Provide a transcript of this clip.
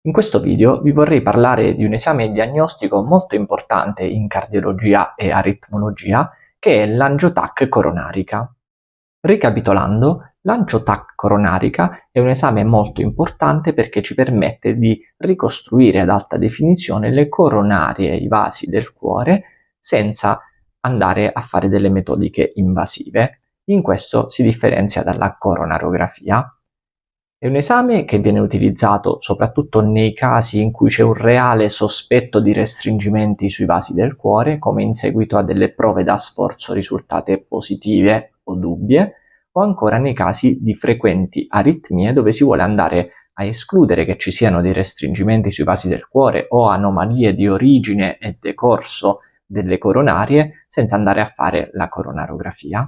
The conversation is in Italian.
In questo video vi vorrei parlare di un esame diagnostico molto importante in cardiologia e aritmologia, che è l'angiotac coronarica. Ricapitolando, l'angiotac coronarica è un esame molto importante perché ci permette di ricostruire ad alta definizione le coronarie, i vasi del cuore, senza andare a fare delle metodiche invasive. In questo si differenzia dalla coronarografia. È un esame che viene utilizzato soprattutto nei casi in cui c'è un reale sospetto di restringimenti sui vasi del cuore, come in seguito a delle prove da sforzo risultate positive o dubbie, o ancora nei casi di frequenti aritmie dove si vuole andare a escludere che ci siano dei restringimenti sui vasi del cuore o anomalie di origine e decorso delle coronarie senza andare a fare la coronarografia.